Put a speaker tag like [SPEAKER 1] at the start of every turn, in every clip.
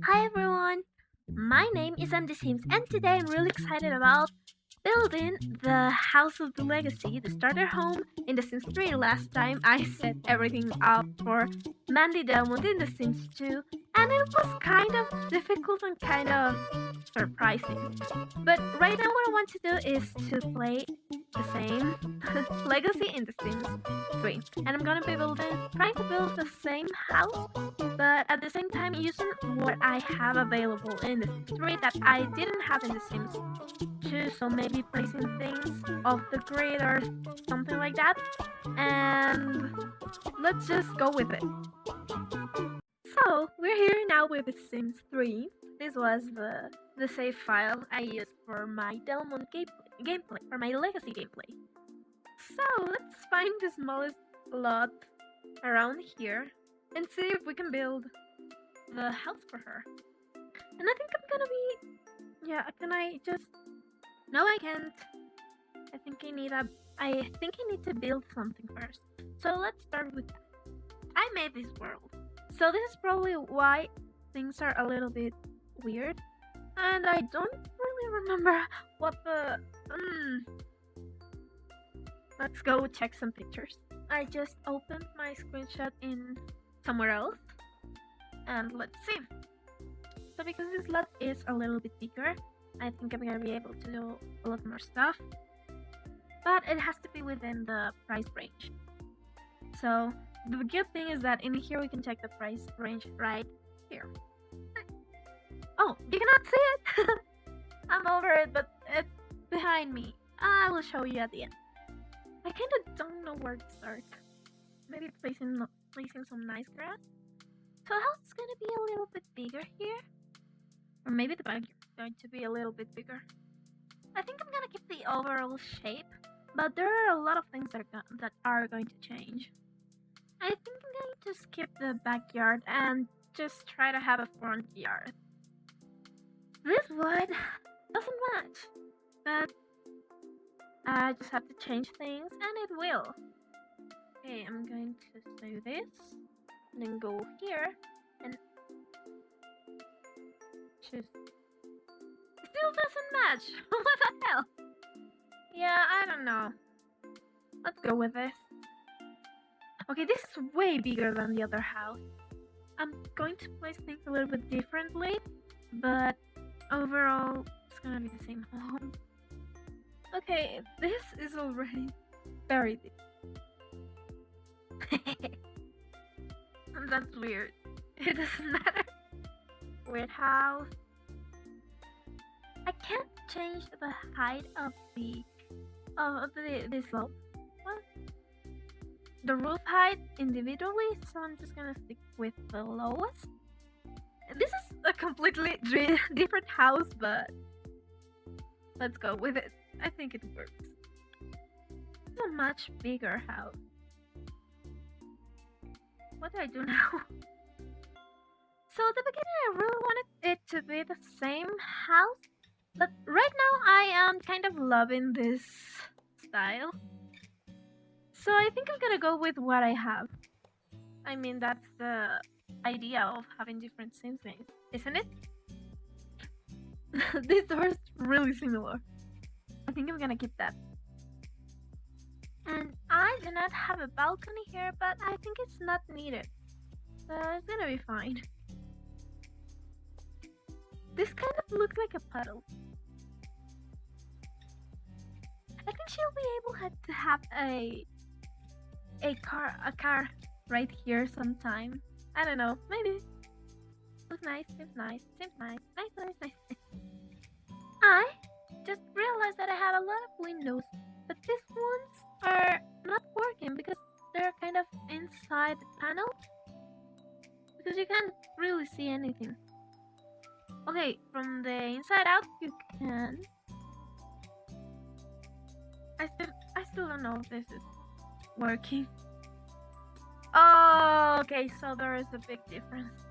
[SPEAKER 1] Hi everyone, my name is Andy Sims and today I'm really excited about building the House of the Legacy, the starter home in The Sims 3. Last time I set everything up for Mandy Delmont in The Sims 2 and it was kind of difficult and kind of surprising. But right now what I want to do is to play the same Legacy in The Sims 3. And I'm gonna be trying to build the same house, but at the same time using what I have available in The Sims 3 that I didn't have in The Sims 2, so maybe placing things off the grid or something like that. And let's just go with it. So we're here now with The Sims 3. This was the save file I used for my Delmont gameplay, for my Legacy gameplay. So let's find the smallest lot around here and see if we can build the house for her. And I think I'm gonna be... Yeah, can I just... No, I can't. I think I need to build something first. So let's start with that. I made this world. So this is probably why things are a little bit weird. And I don't really remember what the... Let's go check some pictures. I just opened my screenshot in somewhere else. And let's see. So because this lot is a little bit bigger, I think I'm gonna be able to do a lot more stuff. But it has to be within the price range. So the good thing is that in here we can check the price range right here. Oh, you cannot see it! I'm over it, but it's behind me. I will show you at the end. I kinda don't know where to start. Maybe placing some nice grass. So the house is gonna be a little bit bigger here. Or maybe the backyard is going to be a little bit bigger. I think I'm gonna keep the overall shape, but there are a lot of things that are going to change. I think I'm going to skip the backyard and just try to have a front yard. This wood doesn't match, but I just have to change things and it will. Okay, I'm going to do this, and then go here, and choose. It still doesn't match! What the hell? Yeah, I don't know. Let's go with this. Okay, this is way bigger than the other house. I'm going to place things a little bit differently, but overall, it's gonna be the same home. Okay, this is already very deep. That's weird. It doesn't matter. Weird house. I can't change the height of the slope. What? The roof height individually, so I'm just gonna stick with the lowest. This is a completely different house, but let's go with it. I think it works. It's a much bigger house. What do I do now? So at the beginning I really wanted it to be the same house, but right now I am kind of loving this style. So I think I'm gonna go with what I have. I mean, that's the idea of having different Sims names, isn't it? This door is really similar. I think I'm gonna keep that. And I do not have a balcony here, but I think it's not needed. So it's gonna be fine. This kind of looks like a puddle. I think she'll be able to have a car right here sometime. I don't know, maybe. Looks nice, seems nice, nice. I just realized that I have a lot of windows, but these ones are not working because they're kind of inside the panel. Because you can't really see anything. Okay, from the inside out you can. I still don't know if this is working. Oh, okay, so there is a big difference.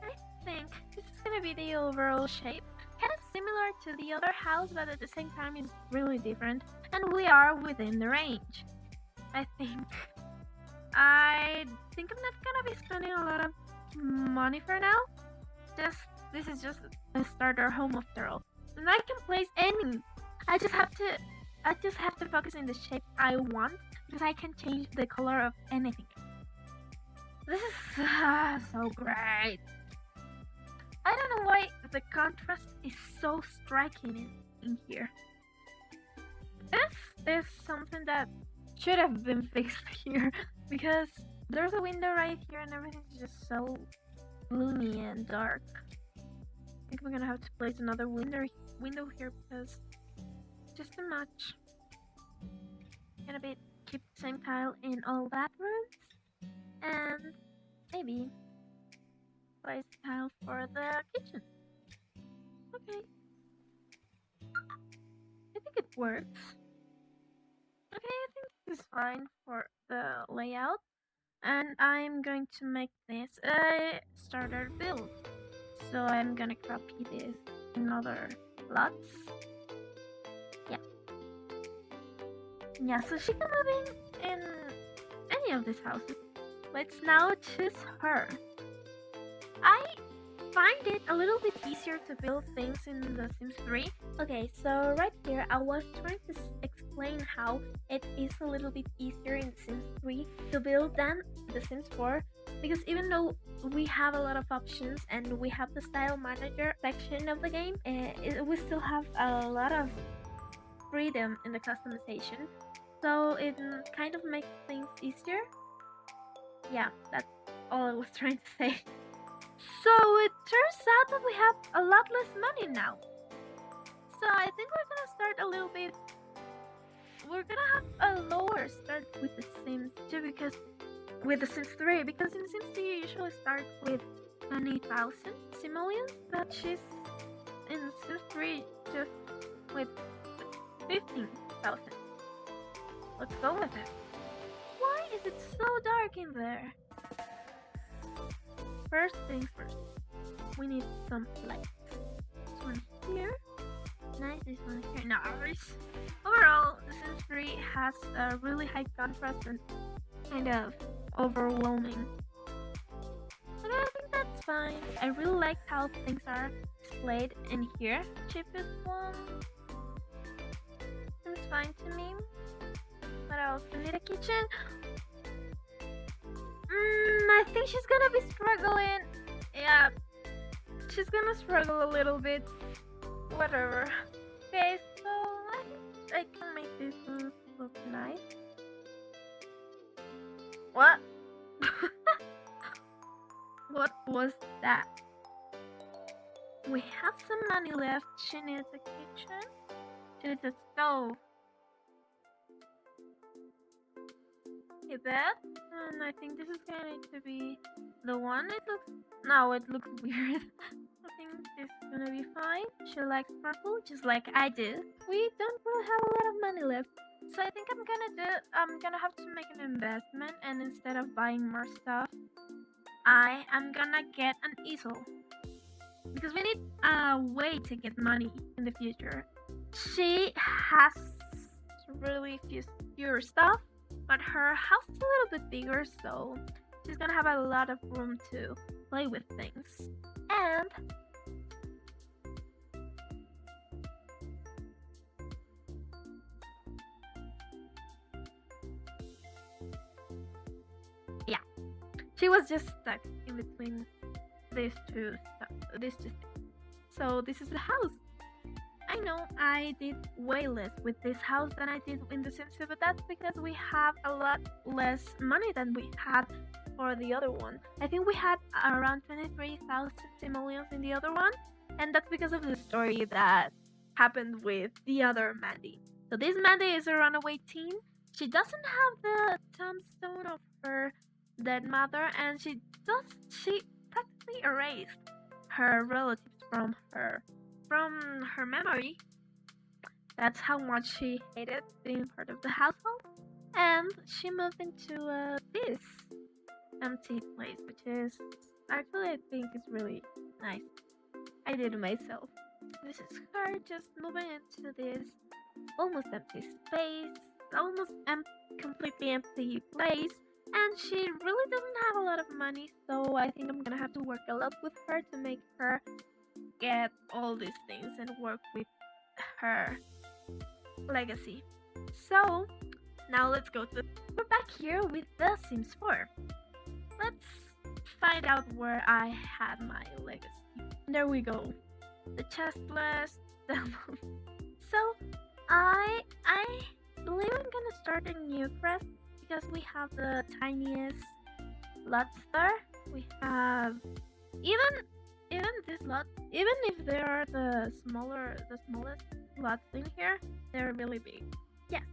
[SPEAKER 1] I think this is gonna be the overall shape. Kind of similar to the other house, but at the same time it's really different. And we are within the range. I think I'm not gonna be spending a lot of money for now. Just this is just a starter home after all, and I can place any. I just have to I just have to focus in the shape I want because I can change the color of anything. This is so great. I don't know why the contrast is so striking in here. This is something that should have been fixed here because there's a window right here and everything's just so gloomy and dark. I think we're gonna have to place another window here because it's just too much. Gonna be keep the same tile in all bathrooms and maybe place tile for the kitchen. Okay. I think it works. Okay, I think this is fine for the layout. And I'm going to make this a starter build. So I'm gonna copy this in other lots. Yeah, so she can move in any of these houses. Let's now choose her. I find it a little bit easier to build things in The Sims 3. Okay, so right here I was trying to explain how it is a little bit easier in The Sims 3 to build than The Sims 4, because even though we have a lot of options and we have the style manager section of the game, we still have a lot of freedom in the customization, so it kind of makes things easier. Yeah, that's all I was trying to say. So it turns out that we have a lot less money now. So I think we're gonna start a little bit. We're gonna have a lower start with The Sims 2 because with The Sims 3 because in Sims 2 you usually start with 20,000 simoleons, but she's in Sims 3 just with 15,000. Let's go with it. Why is it so dark in there? First things first, we need some light. This one here. Nice, this one here. Nice. Overall, The Sims 3 has a really high contrast and kind of overwhelming. But I think that's fine. I really like how things are displayed in here. Cheapest one seems fine to me. What else? We need a kitchen. I think she's gonna be struggling. Yeah, she's gonna struggle a little bit. Whatever. Okay, so I think I can make this one look nice. What? What was that? We have some money left. She needs a kitchen. She needs a stove. Okay, that. And I think this is going to be the one. It looks weird. I think this is gonna be fine. She likes purple, just like I do. We don't really have a lot of money left, so I think I'm gonna have to make an investment, and instead of buying more stuff, I am gonna get an easel because we need a way to get money in the future. She has really fewer stuff, but her house is a little bit bigger, so she's gonna have a lot of room to play with things. And yeah, she was just stuck in between these two things. So this is the house. I know I did way less with this house than I did in The Sims 2, but that's because we have a lot less money than we had for the other one. I think we had around 23,000 simoleons in the other one, and that's because of the story that happened with the other Mandy. So this Mandy is a runaway teen. She doesn't have the tombstone of her dead mother, and she practically erased her relatives from her memory. That's how much she hated being part of the household, and she moved into this empty place, which is actually I think is really nice. I did it myself. This is her just moving into this almost empty space, completely empty place, and she really doesn't have a lot of money, so I think I'm gonna have to work a lot with her to make her get all these things and work with her legacy. So now let's go to we're back here with The Sims 4. Let's find out where I had my legacy. There we go. The chest list. So I believe I'm gonna start a new quest because we have the tiniest lots there. We have even this lot, even if they are the smallest lots in here, they're really big. Yes,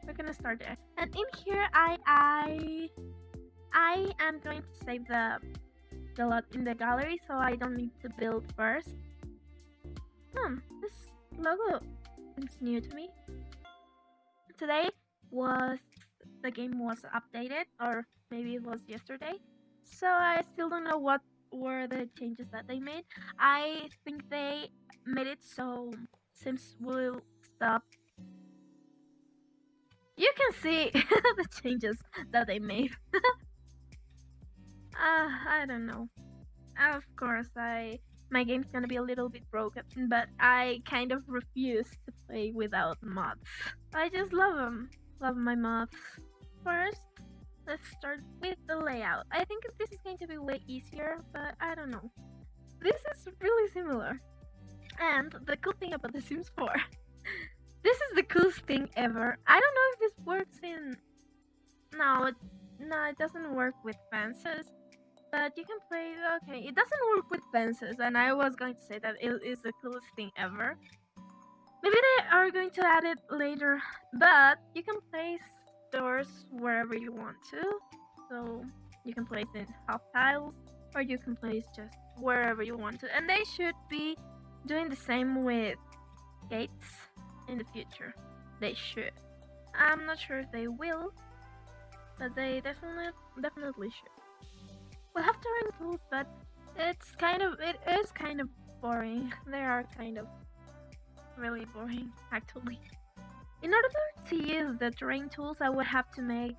[SPEAKER 1] we're gonna start there. And in here, I am going to save the lot in the gallery, so I don't need to build first. This logo is new to me. Today the game was updated, or maybe it was yesterday. So I still don't know what were the changes that they made. I think they made it so Sims will stop. You can see the changes that they made. I don't know. Of course, my game's gonna be a little bit broken, but I kind of refuse to play without mods. I just love them. Love my mods. First, let's start with the layout. I think this is going to be way easier, but I don't know. This is really similar. And the cool thing about The Sims 4, this is the coolest thing ever. I don't know if this works in... No, it doesn't work with fences. But you can play... Okay, it doesn't work with fences, and I was going to say that it is the coolest thing ever. Maybe they are going to add it later, but you can place doors wherever you want to. So you can place in half tiles, or you can place just wherever you want to. And they should be doing the same with gates in the future. They should. I'm not sure if they will, but they definitely should. We'll have terrain tools, but it is kind of boring. They are kind of really boring, actually. In order to use the terrain tools, I would have to make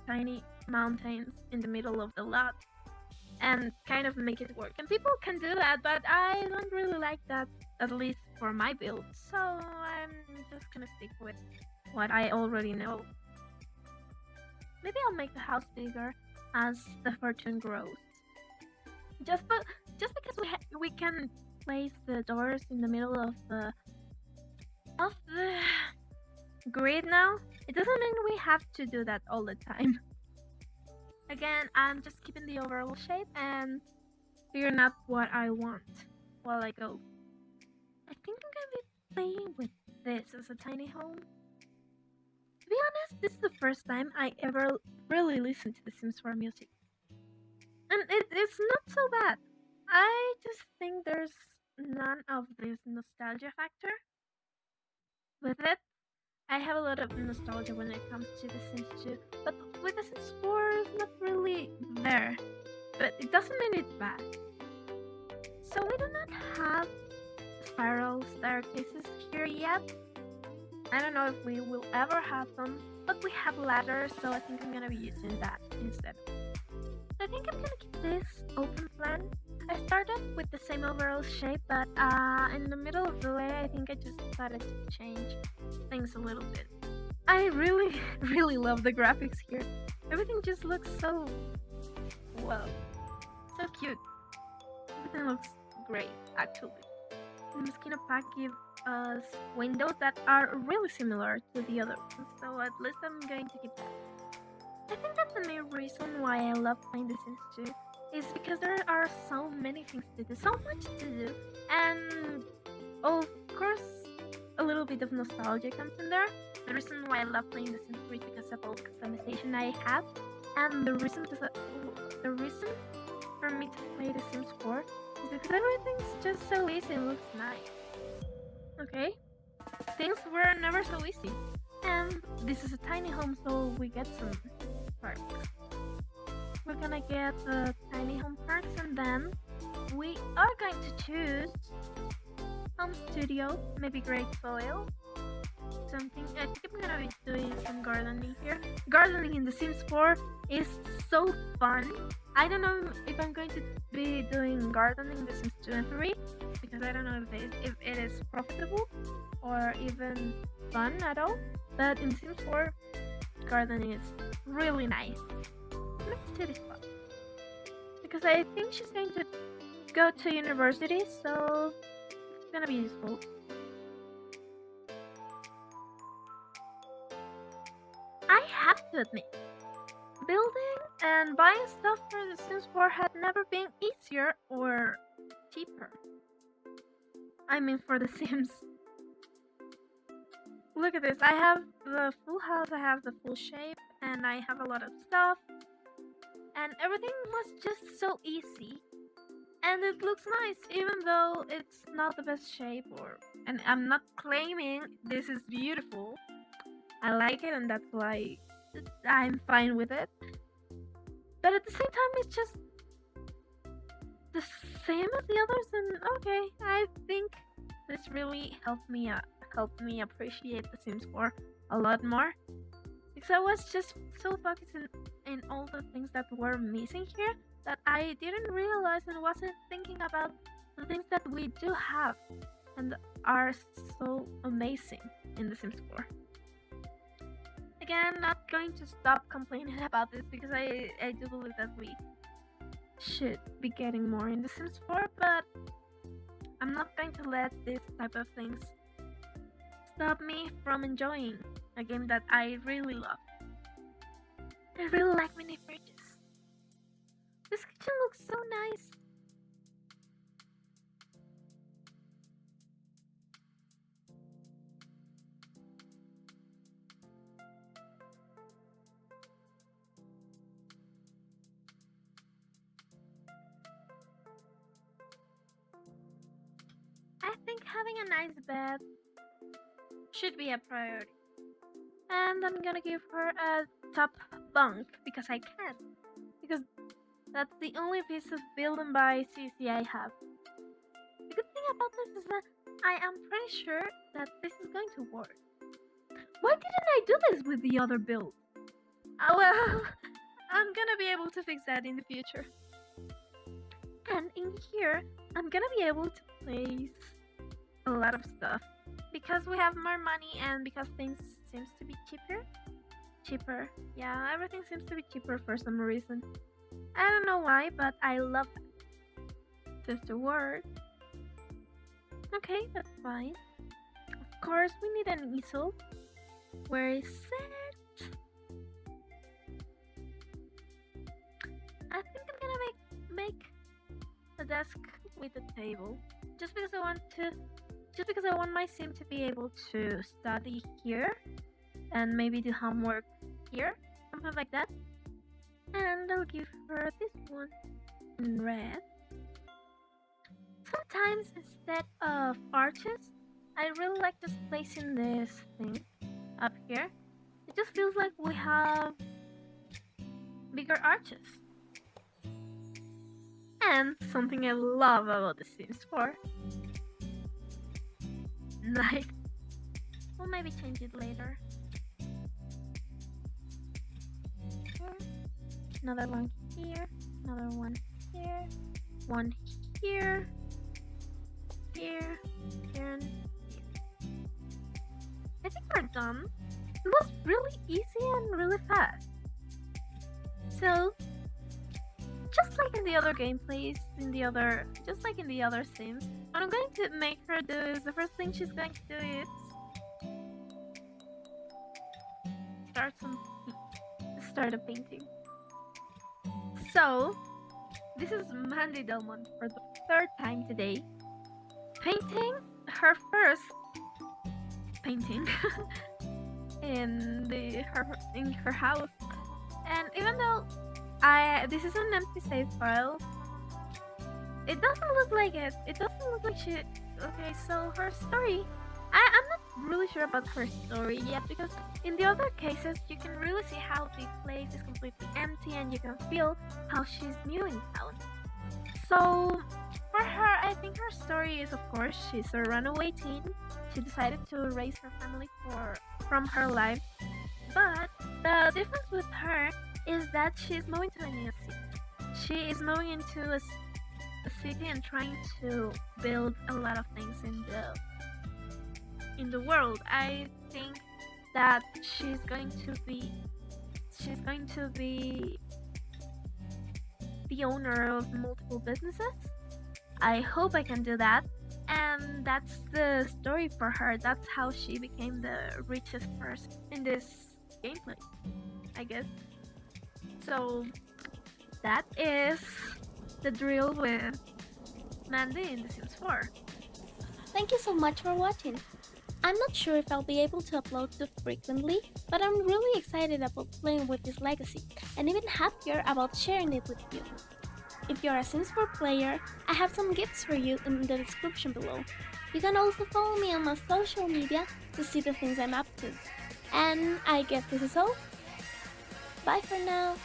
[SPEAKER 1] tiny mountains in the middle of the lot and kind of make it work. And people can do that, but I don't really like that, at least for my build. So I'm just gonna stick with what I already know. Maybe I'll make the house bigger as the fortune grows. Just because we can place the doors in the middle of the grid now, it doesn't mean we have to do that all the time. Again, I'm just keeping the overall shape and figuring out what I want while I go. I think I'm gonna be playing with this as a tiny home. To be honest, this is the first time I ever really listened to the Sims 4 music. And it's not so bad. I just think there's none of this nostalgia factor with it. I have a lot of nostalgia when it comes to The Sims 2, but with The Sims 4, it's not really there. But it doesn't mean it's bad. So we do not have spiral staircases here yet. I don't know if we will ever have them, but we have ladders, so I think I'm gonna be using that instead. I think I'm gonna keep this open plan. I started with the same overall shape, but in the middle of the way, I think I just decided to change things a little bit. I really, really love the graphics here. Everything just looks so, well, so cute. Everything looks great, actually. The Mosquito Pack gives us windows that are really similar to the other ones, so at least I'm going to keep that. I think that's the main reason why I love playing The Sims 2, is because there are so many things to do, so much to do, and of course a little bit of nostalgia comes in there. The reason why I love playing The Sims 3 is because of all the customization I have, and the reason for me to play The Sims 4 is because everything's just so easy and looks nice. Okay? Things were never so easy. And this is a tiny home, so we get some perks. We're gonna get the tiny home perks, and then we are going to choose home studio, maybe great soil, something. I think I'm gonna be doing some gardening here. Gardening in The Sims 4 is so fun. I don't know if I'm going to be doing gardening in The Sims 2 and 3 because I don't know if it is profitable or even fun at all. But in The Sims 4, gardening is really nice. Let's do this one because I think she's going to go to university, so it's gonna be useful. I have to admit, building and buying stuff for The Sims 4 had never been easier or cheaper. I mean, for The Sims. Look at this. I have the full house, I have the full shape, and I have a lot of stuff. And everything was just so easy. And it looks nice, even though it's not the best shape, and I'm not claiming this is beautiful. I like it, and that's why I'm fine with it. But at the same time, it's just the same as the others, and okay, I think this really helped me appreciate The Sims 4 a lot more. Because I was just so focused in all the things that were missing here that I didn't realize and wasn't thinking about the things that we do have and are so amazing in The Sims 4. Again, not going to stop complaining about this because I do believe that we should be getting more in The Sims 4, but I'm not going to let this type of things stop me from enjoying a game that I really love. I really like mini fridges. This kitchen looks so nice. I think having a nice bed should be a priority. And I'm gonna give her a top bunk because I can. Because that's the only piece of build and buy CC I have. The good thing about this is that I am pretty sure that this is going to work. Why didn't I do this with the other build? Well, I'm gonna be able to fix that in the future. And in here, I'm gonna be able to place a lot of stuff. Because we have more money and because things seems to be cheaper. Yeah, everything seems to be cheaper for some reason. I don't know why, but I love that. Just a word. Okay, that's fine. Of course, we need an easel. Where is it? I think I'm gonna make a desk with a table. Just because I want my sim to be able to study here and maybe do homework here, something like that. And I'll give her this one in red. Sometimes instead of arches, I really like just placing this thing up here. It just feels like we have bigger arches. And something I love about The Sims 4. Like, we'll maybe change it later. Another one here, another one here, one here, here, and here. I think we're done. It was really easy and really fast. So, just like in the other gameplays, just like in the other Sims, what I'm going to make her do is, the first thing she's going to do is start a painting. So, this is Mandy Delmont for the third time today, painting her first painting in her house. And even though this is an empty save file, it doesn't look like it. It doesn't look like she. Okay, so her story. I'm not really sure about her story yet because in the other cases you can really see how the place is completely empty and you can feel how she's new in town. So for her, I think think her story is, of course, she's a runaway teen. She decided to raise her family from her life. But the difference with her is that she's moving to a new city. She is moving into a city and trying to build a lot of things in the world. I think that she's going to be the owner of multiple businesses. I hope I can do that. And that's the story for her. That's how she became the richest person in this gameplay, I guess. So that is the drill with Mandy in The Sims 4.
[SPEAKER 2] Thank you so much for watching. I'm not sure if I'll be able to upload too frequently, but I'm really excited about playing with this legacy, and even happier about sharing it with you. If you're a Sims 4 player, I have some gifts for you in the description below. You can also follow me on my social media to see the things I'm up to. And I guess this is all. Bye for now.